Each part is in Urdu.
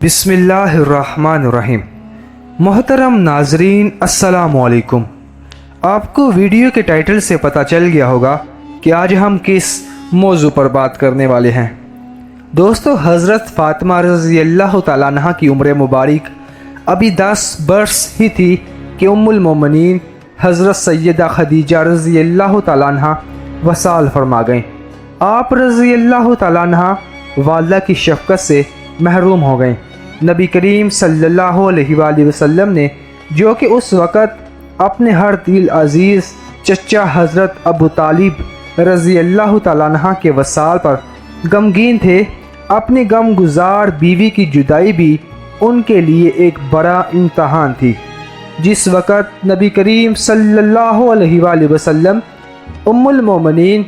بسم اللہ الرحمن الرحیم۔ محترم ناظرین السلام علیکم۔ آپ کو ویڈیو کے ٹائٹل سے پتہ چل گیا ہوگا کہ آج ہم کس موضوع پر بات کرنے والے ہیں۔ دوستو، حضرت فاطمہ رضی اللہ تعالیٰ عنہ کی عمر مبارک ابھی 10 برس ہی تھی کہ ام المومنین حضرت سیدہ خدیجہ رضی اللہ تعالیٰ عنہ وصال فرما گئیں۔ آپ رضی اللہ تعالیٰ عنہ والدہ کی شفقت سے محروم ہو گئیں۔ نبی کریم صلی اللہ علیہ وآلہ وسلم نے، جو کہ اس وقت اپنے ہر دل عزیز چچا حضرت ابو طالب رضی اللہ تعالیٰ عنہ کے وصال پر غمگین تھے، اپنی غم گزار بیوی کی جدائی بھی ان کے لیے ایک بڑا امتحان تھی۔ جس وقت نبی کریم صلی اللہ علیہ وآلہ وسلم ام المومنین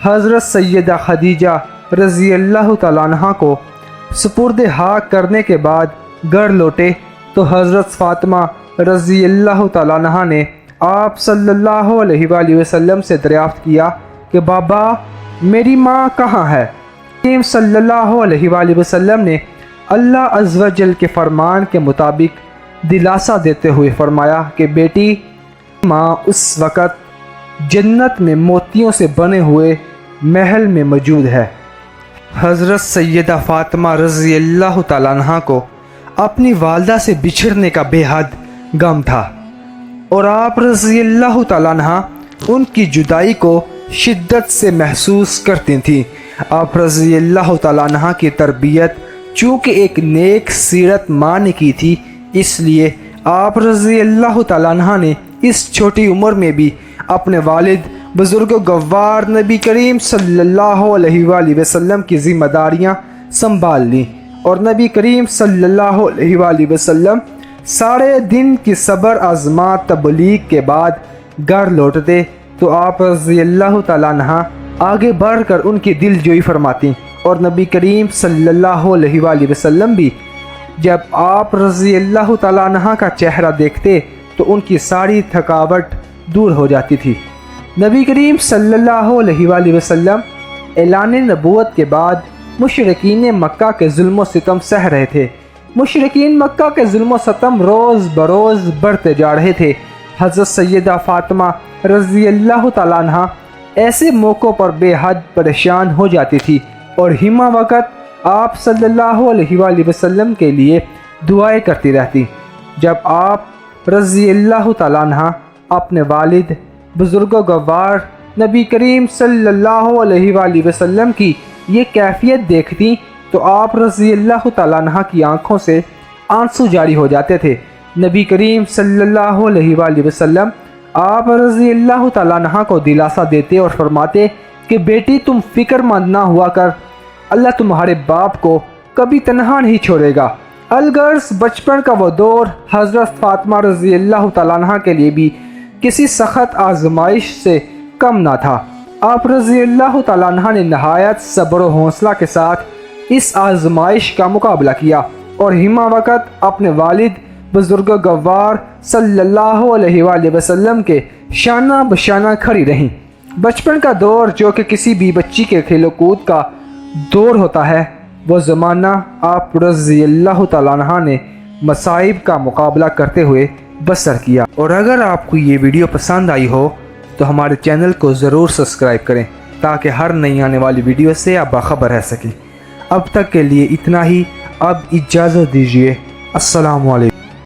حضرت سیدہ خدیجہ رضی اللہ تعالیٰ عنہ کو سپرد خاک کرنے کے بعد گھر لوٹے تو حضرت فاطمہ رضی اللہ تعالیٰ عنہ نے آپ صلی اللہ علیہ وآلہ وسلم سے دریافت کیا کہ بابا، میری ماں کہاں ہے؟ کریم صلی اللہ علیہ وآلہ وسلم نے اللہ عز و جل کے فرمان کے مطابق دلاسا دیتے ہوئے فرمایا کہ بیٹی، ماں اس وقت جنت میں موتیوں سے بنے ہوئے محل میں موجود ہے۔ حضرت سیدہ فاطمہ رضی اللہ تعالیٰ عنہ کو اپنی والدہ سے بچھڑنے کا بے حد غم تھا، اور آپ رضی اللہ تعالیٰ عنہ ان کی جدائی کو شدت سے محسوس کرتی تھیں۔ آپ رضی اللہ تعالیٰ عنہ کی تربیت چونکہ ایک نیک سیرت ماں نے کی تھی، اس لیے آپ رضی اللہ تعالیٰ عنہ نے اس چھوٹی عمر میں بھی اپنے والد بزرگ و گوار نبی کریم صلی اللہ علیہ وآلہ وسلم کی ذمہ داریاں سنبھال لیں، اور نبی کریم صلی اللہ علیہ وآلہ وسلم سارے دن کی صبر آزمات تبلیغ کے بعد گھر لوٹتے تو آپ رضی اللہ تعالیٰ عنہ آگے بڑھ کر ان کی دل جوئی فرماتی، اور نبی کریم صلی اللہ علیہ وآلہ وسلم بھی جب آپ رضی اللہ تعالیٰ عنہ کا چہرہ دیکھتے تو ان کی ساری تھکاوٹ دور ہو جاتی تھی۔ نبی کریم صلی اللہ علیہ وآلہ وسلم اعلان نبوت کے بعد مشرکین مکہ کے ظلم و ستم سہ رہے تھے۔ مشرکین مکہ کے ظلم و ستم روز بروز بڑھتے جا رہے تھے۔ حضرت سیدہ فاطمہ رضی اللہ تعالیٰ عنہ ایسے موقعوں پر بے حد پریشان ہو جاتی تھی، اور ہمہ وقت آپ صلی اللہ علیہ وآلہ وسلم کے لیے دعائیں کرتی رہتی۔ جب آپ رضی اللہ تعالیٰ عنہ اپنے والد بزرگ و گوار نبی کریم صلی اللہ علیہ وآلہ وسلم کی یہ کیفیت دیکھتی تو آپ رضی اللہ تعالیٰ عنہ کی آنکھوں سے آنسو جاری ہو جاتے تھے۔ نبی کریم صلی اللہ علیہ وآلہ وسلم آپ رضی اللہ تعالیٰ عنہ کو دلاسا دیتے اور فرماتے کہ بیٹی، تم فکر مند نہ ہوا کر، اللہ تمہارے باپ کو کبھی تنہا نہیں چھوڑے گا۔ الغرض بچپن کا وہ دور حضرت فاطمہ رضی اللہ تعالیٰ عنہ کے لیے بھی کسی سخت آزمائش سے کم نہ تھا۔ آپ رضی اللہ تعالیٰ عنہ نے نہایت صبر و حوصلہ کے ساتھ اس آزمائش کا مقابلہ کیا، اور ہمہ وقت اپنے والد بزرگ گوار صلی اللہ علیہ وآلہ وسلم کے شانہ بشانہ کھڑی رہیں۔ بچپن کا دور جو کہ کسی بھی بچی کے کھیل و کود کا دور ہوتا ہے، وہ زمانہ آپ رضی اللہ تعالیٰ عنہ نے مصائب کا مقابلہ کرتے ہوئے بسر کیا۔ اور اگر آپ کو یہ ویڈیو پسند آئی ہو تو ہمارے چینل کو ضرور سبسکرائب کریں تاکہ ہر نئی آنے والی ویڈیو سے آپ باخبر رہ سکیں۔ اب تک کے لیے اتنا ہی، اب اجازت دیجیے۔ السلام علیکم۔